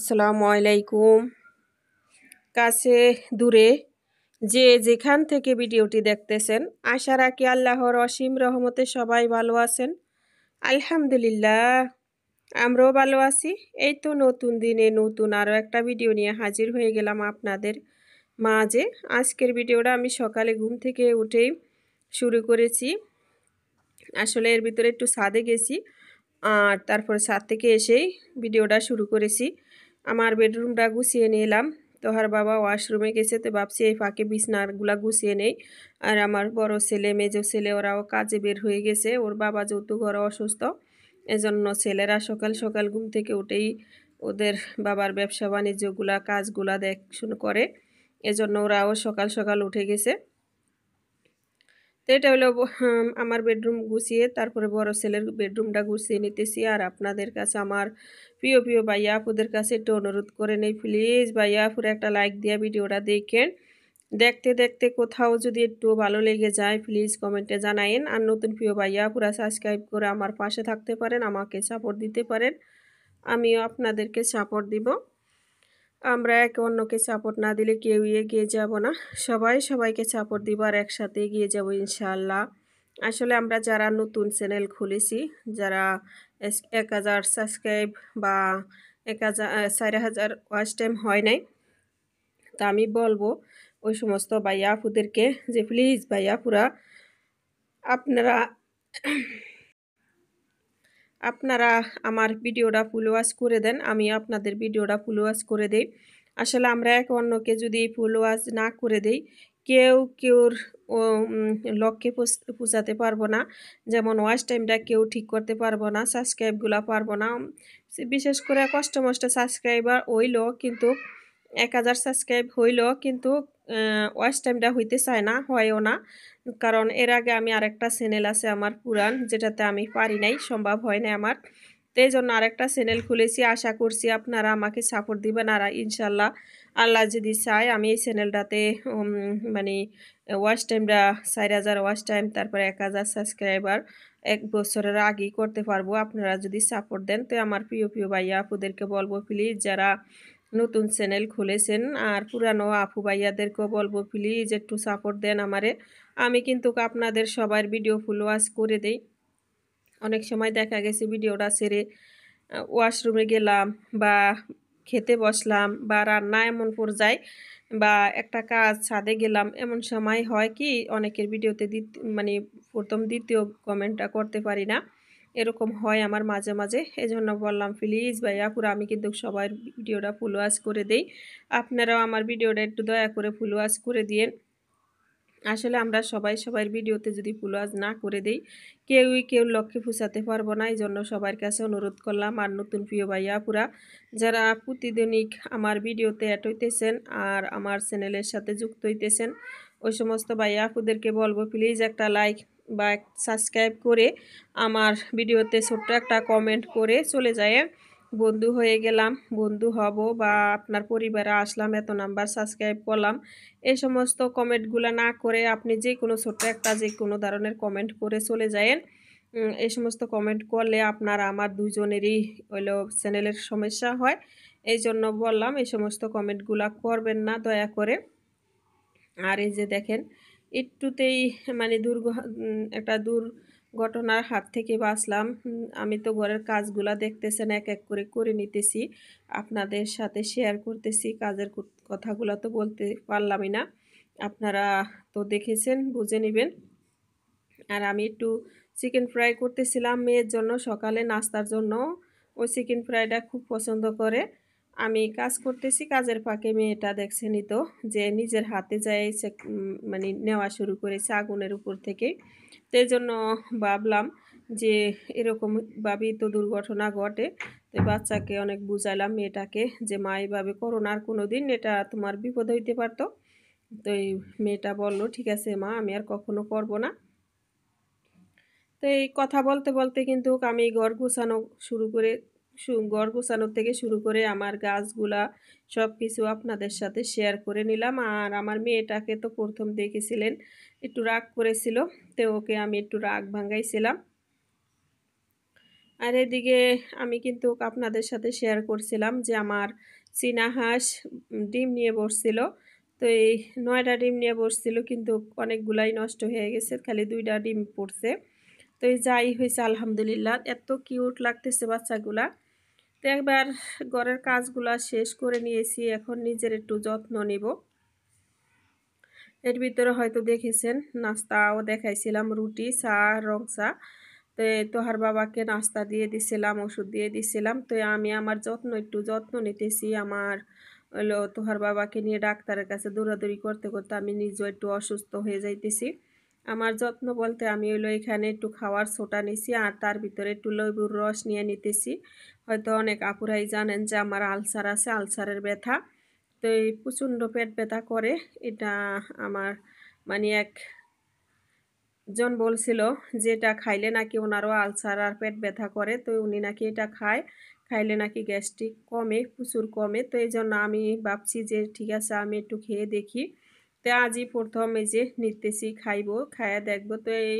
আসসালামু আলাইকুম। কাছে দূরে যে যেখান থেকে ভিডিওটি দেখতেছেন, আশা রাখি আল্লাহর অসীম রহমতে সবাই ভালো আছেন। আলহামদুলিল্লাহ, আমরাও ভালো আছি। এই তো নতুন দিনে নতুন আরও একটা ভিডিও নিয়ে হাজির হয়ে গেলাম আপনাদের মাঝে। আজকের ভিডিওটা আমি সকালে ঘুম থেকে উঠেই শুরু করেছি। আসলে এর ভিতরে একটু ছাদে গেছি, আর তারপর ছাদ থেকে এসেই ভিডিওটা শুরু করেছি। আমার বেডরুমটা গুছিয়ে নিলাম। তোহার বাবা ওয়াশরুমে গেছে, তো ভাবছি এই ফাঁকে বিছনাগুলা গুছিয়ে নেই। আর আমার বড় ছেলে মেজো ছেলে ওরাও কাজে বের হয়ে গেছে। ওর বাবা যেহেতু ঘরে অসুস্থ, এজন্য ছেলেরা সকাল সকাল ঘুম থেকে উঠেই ওদের বাবার ব্যবসা বাণিজ্যগুলা কাজগুলা দেখশুনো করে, এজন্য ওরাও সকাল সকাল উঠে গেছে। তো এটা হলো আমার বেডরুম গুছিয়ে তারপরে বড় ছেলের বেডরুমটা গুছিয়ে নিতেছি। আর আপনাদের কাছে আমার প্রিয় প্রিয় ভাইয়া আপুদের কাছে একটু অনুরোধ করে নেই, প্লিজ ভাইয়া আপুরে একটা লাইক দিয়ে ভিডিওটা দেখেন। দেখতে দেখতে কোথাও যদি একটু ভালো লেগে যায় প্লিজ কমেন্টে জানায়েন। আর নতুন প্রিয় ভাইয়া আপুরা সাবস্ক্রাইব করে আমার পাশে থাকতে পারেন, আমাকে সাপোর্ট দিতে পারেন, আমিও আপনাদেরকে সাপোর্ট দিব। আমরা একে অন্যকে সাপোর্ট না দিলে কেউই এগিয়ে যাব না। সবাই সবাইকে সাপোর্ট দিব আর একসাথে এগিয়ে যাব ইনশাআল্লাহ। আসলে আমরা যারা নতুন চ্যানেল খুলেছি, যারা 1000 সাবস্ক্রাইব বা 4000 ওয়াচ টাইম হয় নাই, তা আমি বলবো ওই সমস্ত ভাইয়া আপুদেরকে যে প্লিজ ভাইয়া আপুরা আপনারা আপনারা আমার ভিডিওটা ফুল ওয়াচ করে দেন, আমি আপনাদের ভিডিওটা ফুল ওয়াচ করে দেই। আসলে আমরা এক অন্যকে যদি ফুল ওয়াচ না করে দেই, কেউ কেউর লক্ষ্যে পৌঁছাতে পারবো না। যেমন ওয়াচ টাইমটা কেউ ঠিক করতে পারবো না, সাবস্ক্রাইবগুলো পারবো না। বিশেষ করে কষ্ট মষ্ট সাবস্ক্রাইবার হইলো, কিন্তু 1000 সাবস্ক্রাইব হইলো, কিন্তু ওয়াচ টাইমটা হইতে চায় না, হয়ও না। কারণ এর আগে আমি আরেকটা চ্যানেল আছে আমার পুরান, যেটাতে আমি পারি নাই, সম্ভব হয় না আমার। তো এই জন্য আরেকটা চ্যানেল খুলেছি। আশা করছি আপনারা আমাকে সাপোর্ট দিবেন। আর ইনশাল্লাহ আল্লাহ যদি চায় আমি এই চ্যানেলটাতে মানে ওয়াচ টাইমটা 4000 ওয়াচ টাইম, তারপরে 1000 সাবস্ক্রাইবার 1 বছরের আগেই করতে পারবো, আপনারা যদি সাপোর্ট দেন। তো আমার প্রিয় প্রিয় ভাইয়া আপুদেরকে বলবো প্লিজ, যারা নতুন চ্যানেল খুলেছেন আর পুরানো আপু ভাইয়াদেরকেও বলবো প্লিজ একটু সাপোর্ট দেন আমারে। আমি কিন্তু আপনাদের সবার ভিডিও ফুল ওয়াচ করে দেই। অনেক সময় দেখা গেছে ভিডিওটা ছেড়ে ওয়াশরুমে গেলাম বা খেতে বসলাম বা রান্না এমন পর্যায়ে বা একটা কাজ ছাদে গেলাম, এমন সময় হয় কি অনেকের ভিডিওতে মানে প্রথম দ্বিতীয় কমেন্টটা করতে পারি না, এরকম হয় আমার মাঝে মাঝে। এজন্য বললাম প্লিজ ভাইয়া পুরো আমি কিন্তু সবার ভিডিওটা ফুল ওয়াচ করে দেই, আপনারাও আমার ভিডিওটা একটু দয়া করে ফুল ওয়াচ করে দিয়েন। আসলে আমরা সবাই সবার ভিডিওতে যদি ফুল ওয়াচ না করে দেই, কেউ লক্ষ্যে পৌঁছাতে পারবো না। এই জন্য সবার কাছে অনুরোধ করলাম। আর নতুন প্রিয় ভাইয়া পুরা যারা প্রতিদিনিক আমার ভিডিওতে অ্যাড হইতেছেন আর আমার চ্যানেলের সাথে যুক্ত হইতেছেন, ওই সমস্ত ভাইয়া আপুদেরকে বলবো প্লিজ একটা লাইক বা সাবস্ক্রাইব করে আমার ভিডিওতে ছোট্ট একটা কমেন্ট করে চলে যায়। বন্ধু হয়ে গেলাম, বন্ধু হব, বা আপনার পরিবারে আসলাম, এত নাম্বার সাবস্ক্রাইব করলাম, এই সমস্ত কমেন্টগুলো না করে আপনি যে কোনো ছোট্ট একটা যে কোনো ধরনের কমেন্ট করে চলে যায়েন। এই সমস্ত কমেন্ট করলে আপনার আমার দুজনেরই হইলো চ্যানেলের সমস্যা হয়। এই জন্য বললাম এই সমস্ত কমেন্টগুলো করবেন না দয়া করে। আর এই যে দেখেন একটুতেই মানে একটা দুর্ঘটনার হাত থেকে বাঁচলাম। আমি তো ঘরের কাজগুলা দেখতেছেন এক এক করে করে নিতেছি, আপনাদের সাথে শেয়ার করতেছি। কাজের কথাগুলো তো বলতে পারলামই না, আপনারা তো দেখেছেন, বুঝে নেবেন। আর আমি একটু চিকেন ফ্রাই করতেছিলাম মেয়ের জন্য, সকালে নাস্তার জন্য। ওই চিকেন ফ্রাইটা খুব পছন্দ করে। আমি কাজ করতেছি, কাজের ফাঁকে মেয়েটা দেখছেনই তো যে নিজের হাতে যায় মানে নেওয়া শুরু করেছে আগুনের উপর থেকে। তো এই জন্য ভাবলাম যে এরকমভাবেই তো দুর্ঘটনা ঘটে। তো বাচ্চাকে অনেক বুঝাইলাম মেয়েটাকে যে মা এইভাবে করো না, আর কোনো দিন এটা তোমার বিপদ হইতে পারতো। তো এই মেয়েটা বলল ঠিক আছে মা, আমি আর কখনো করবো না। তো এই কথা বলতে বলতে কিন্তু আমি ঘর গোছানো থেকে শুরু করে আমার গাছগুলা সব কিছু আপনাদের সাথে শেয়ার করে নিলাম। আর আমার মেয়েটাকে তো প্রথম দেখেছিলেন একটু রাগ করেছিল, তো ওকে আমি একটু রাগ ভাঙাইছিলাম। আর এদিকে আমি কিন্তু আপনাদের সাথে শেয়ার করছিলাম যে আমার চীনা হাঁস ডিম নিয়ে বসছিল। তো এই ৯টা ডিম নিয়ে বসছিল, কিন্তু অনেকগুলাই নষ্ট হয়ে গেছে, খালি 2টা ডিম পড়ছে। তো এই যাই হয়েছে আলহামদুলিল্লাহ, এত কিউট লাগতেছে বাচ্চাগুলা। তো একবার ঘরের কাজগুলা শেষ করে নিয়েছি, এখন নিজের একটু যত্ন নিব। এর ভিতরে হয়তো দেখেছেন নাস্তাও দেখাইছিলাম, রুটি, চা, রং চা। তো তোহার বাবাকে নাস্তা দিয়ে দিছিলাম, ওষুধ দিয়ে দিছিলাম। তো আমি আমার একটু যত্ন নিতেছি। আমার হলো তোহার বাবাকে নিয়ে ডাক্তারের কাছে দৌড়াদৌড়ি করতে করতে আমি নিজেও একটু অসুস্থ হয়ে যাইতেছি। আমার যত্ন বলতে আমি হলো এখানে একটু খাওয়ার সোটা নিছি, আর তার ভিতরে একটু লেবুর রস নিয়ে নিতেছি। হয়তো অনেক আপুরাই জানেন যে আমার আলসার আছে, আলসারের ব্যথা। তো এই প্রচণ্ড পেট ব্যথা করে। এটা আমার মানে একজন বলছিল যে এটা খাইলে নাকি ওনারও আলসার আর পেট ব্যথা করে। তো উনি নাকি এটা খাইলে নাকি গ্যাস্ট্রিক কমে, প্রচুর কমে। তো এই জন্য আমি ভাবছি যে ঠিক আছে আমি একটু খেয়ে দেখি। তো আজই প্রথম এই যে নিতেছি, খাইবো, খাইয়া দেখবো। তো এই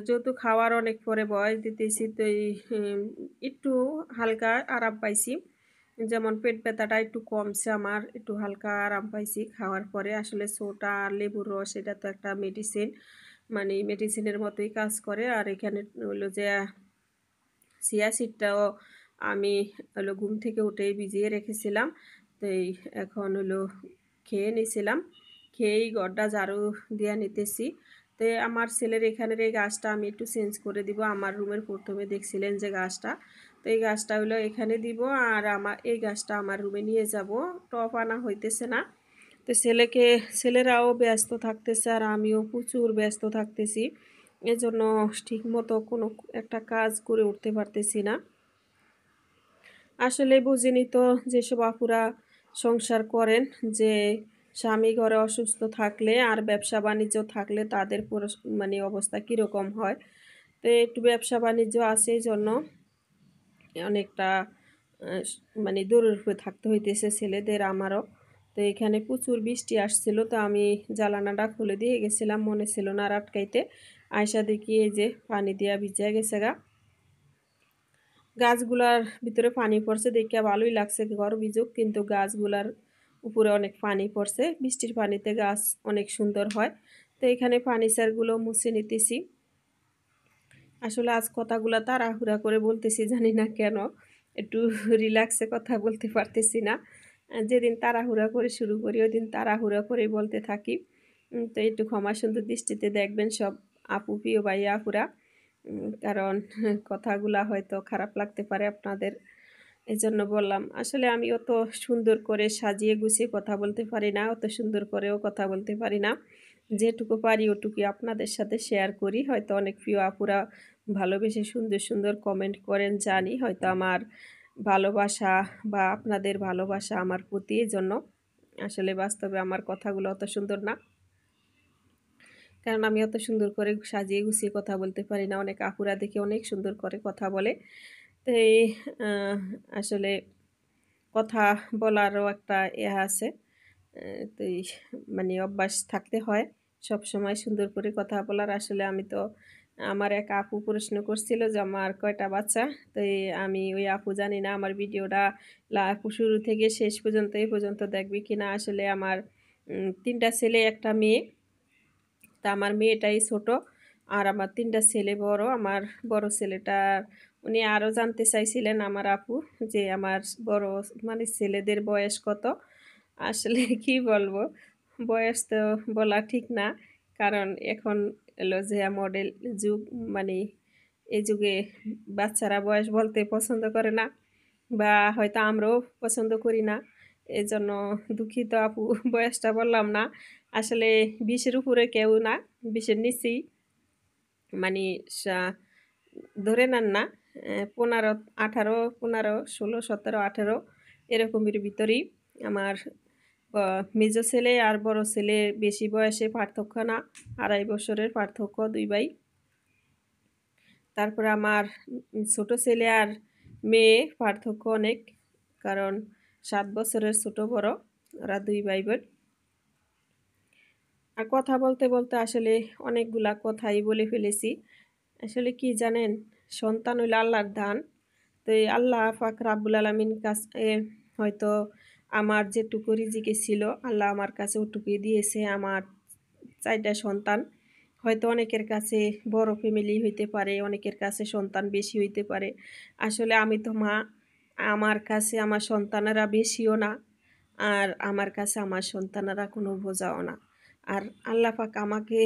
যেহেতু খাওয়ার অনেক পরে বয়স দিতেছি, তো এই একটু হালকা আরাম পাইছি। যেমন পেট ব্যথাটা একটু কমছে, আমার একটু হালকা আরাম পাইছি খাওয়ার পরে। আসলে সোটা আর লেবুর রস এটা তো একটা মেডিসিন, মানে মেডিসিনের মতোই কাজ করে। আর এখানে হলো যে চিয়া সিডটাও আমি হলো ঘুম থেকে উঠেই ভিজিয়ে রেখেছিলাম। তো এই এখন হলো খেয়ে নিয়েছিলাম, খেয়েই ঘরটা ঝাড়ু দিয়ে নিতেছি। তো আমার ছেলের এখানের এই গাছটা আমি একটু চেঞ্জ করে দিব। আমার রুমের প্রথমে দেখছিলেন যে গাছটা, তো এই গাছটা হলো এখানে দিব, আর আমার এই গাছটা আমার রুমে নিয়ে যাব। টপ আনা হইতেছে না। তো ছেলেরাও ব্যস্ত থাকতেছে, আর আমিও প্রচুর ব্যস্ত থাকতেছি। এজন্য ঠিক মতো কোনো একটা কাজ করে উঠতে পারতেছি না। আসলে বুঝিনি তো যেসব আপুরা সংসার করেন, যে স্বামী ঘরে অসুস্থ থাকলে আর ব্যবসা বাণিজ্য থাকলে তাদের মানে অবস্থা কীরকম হয়। তো একটু ব্যবসা বাণিজ্য আছে, এই জন্য অনেকটা মানে দূরের উপরে থাকতে হইতেছে ছেলেদের, আমারও। তো এখানে প্রচুর বৃষ্টি আসছিল, তো আমি জানালাটা খুলে দিয়ে গেছিলাম, মনে ছিল না আর আটকাইতে। আয়সা দেখি এই যে পানি দিয়া ভিজা গেছে গা। গাছগুলার ভিতরে পানি পড়ছে দেখে ভালোই লাগছে, ঘর ভিজুক, কিন্তু গাছগুলার উপরে অনেক পানি পড়ছে। বৃষ্টির পানিতে গাছ অনেক সুন্দর হয়। তো এখানে ফার্নিচারগুলো মুছে নিতেছি। আসলে আজ কথাগুলো তাড়াহুড়া করে বলতেছি, জানি না কেন, একটু রিল্যাক্সে কথা বলতে পারতেছি না। যেদিন তাড়াহুড়া করে শুরু করি ওই দিন তাড়াহুড়া করেই বলতে থাকি। তো একটু ক্ষমা সুন্দর দৃষ্টিতে দেখবেন সব আপু, প্রিয় ভাইয়া আপুরা। কারণ কথাগুলা হয়তো খারাপ লাগতে পারে আপনাদের, এই জন্য বললাম। আসলে আমি অত সুন্দর করে সাজিয়ে গুছিয়ে কথা বলতে পারি না, অত সুন্দর করেও কথা বলতে পারি না। যেটুকু পারি ওটুকুই আপনাদের সাথে শেয়ার করি। হয়তো অনেক প্রিয় আপুরা ভালোবেসে সুন্দর সুন্দর কমেন্ট করেন, জানি হয়তো আমার ভালোবাসা বা আপনাদের ভালোবাসা আমার প্রতি, এই জন্য। আসলে বাস্তবে আমার কথাগুলো অত সুন্দর না, কারণ আমি অত সুন্দর করে সাজিয়ে গুছিয়ে কথা বলতে পারি না। অনেক আপুরা দেখে অনেক সুন্দর করে কথা বলে। তো এই আসলে কথা বলারও একটা আছে। তো এই মানে অভ্যাস থাকতে হয় সব সময় সুন্দর করে কথা বলার। আসলে আমি তো, আমার এক আপু প্রশ্ন করছিল যে আমার কয়টা বাচ্চা। তো আমি ওই আপু জানি না আমার ভিডিওটা শুরু থেকে শেষ পর্যন্ত এই পর্যন্ত দেখবি কিনা। আসলে আমার 3টা ছেলে 1টা মেয়ে। তা আমার মেয়েটাই ছোট, আর আমার 3টা ছেলে বড়। আমার বড় ছেলেটা উনি আরও জানতে চাইছিলেন আমার আপু যে আমার বড় মানে ছেলেদের বয়স কত। আসলে কি বলবো, বয়স তো বলা ঠিক না, কারণ এখন এলো যে মডেল যুগ, মানে এই যুগে বাচ্চারা বয়স বলতে পছন্দ করে না, বা হয়তো আমরাও পছন্দ করি না। এজন্য দুঃখিত আপু, বয়সটা বললাম না। আসলে 20-এর উপরে কেউ না, 20-এর নিচেই, মানে ধরে নেন না, 15, 18, 15, 16, 17, 18 এরকমের ভিতরেই। আমার মেজো ছেলে আর বড় ছেলে বেশি বয়সে পার্থক্য না, 2.5 বছরের পার্থক্য, 2 ভাই। তারপরে আমার ছোট ছেলে আর মেয়ে পার্থক্য অনেক, কারণ 7 বছরের ছোট বড়, ওরা 2 ভাই বোন। আর কথা বলতে বলতে আসলে অনেকগুলা কথাই বলে ফেলেছি। আসলে কি জানেন, সন্তান হইলো আল্লাহর দান। তো এই আল্লাহ পাক রাব্বুল আলামিন কাছে হয়তো আমার যেটুকু রিজিকে ছিল আল্লাহ আমার কাছে ওটুকুই দিয়েছে। আমার ৪ টা সন্তান। হয়তো অনেকের কাছে বড় ফ্যামিলি হইতে পারে, অনেকের কাছে সন্তান বেশি হইতে পারে। আসলে আমি তো মা, আমার কাছে আমার সন্তানেরা বেশিও না। আর আমার কাছে আমার সন্তানেরা কোনো বোঝাও না। আর আল্লাহ পাক আমাকে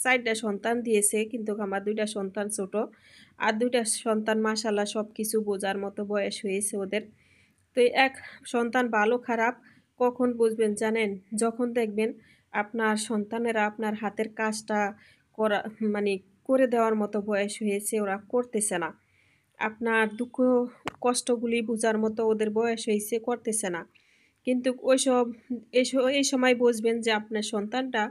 ৪ টা সন্তান দিয়েছে কিন্তু আমার ২ টা সন্তান ছোট। আর ২ টা সন্তান মাশাআল্লাহ সবকিছু বোঝার মতো বয়স হয়েছে ওদের। তো এই এক সন্তান ভালো খারাপ কখন বুঝবেন জানেন? যখন দেখবেন আপনার সন্তানেরা আপনার হাতের কাজটা করা মানে করে দেওয়ার মতো বয়স হয়েছে, ওরা করতেছে না। আপনার দুঃখ কষ্টগুলি বুঝার মতো ওদের বয়স হইছে, করতেছে না। কিন্তু ওইসব এই সময় বুঝবেন যে আপনার সন্তানটা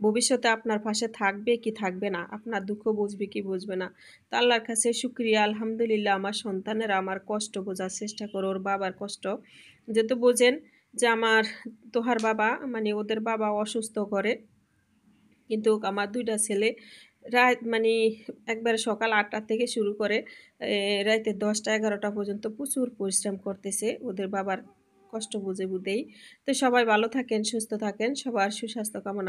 ভবিষ্যতে আপনার পাশে থাকবে কি থাকবে না, আপনার দুঃখ বুঝবে কি বুঝবে না। তো আল্লাহর কাছে শুকরিয়া আলহামদুলিল্লাহ আমার সন্তানেরা আমার কষ্ট বোঝার চেষ্টা করে, ওর বাবার কষ্ট। যেহেতু বোঝেন যে আমার তোহার বাবা মানে ওদের বাবা অসুস্থ ঘরে। কিন্তু আমার ২ টা ছেলে রাত মানে একবারে সকাল ৮টা থেকে শুরু করে রাইতে ১০টা-১১টা পর্যন্ত প্রচুর পরিশ্রম করতেছে ওদের বাবার কষ্ট বুঝে বুঝেই। তো সবাই ভালো থাকেন, সুস্থ থাকেন। সবার সুস্বাস্থ্য কামনা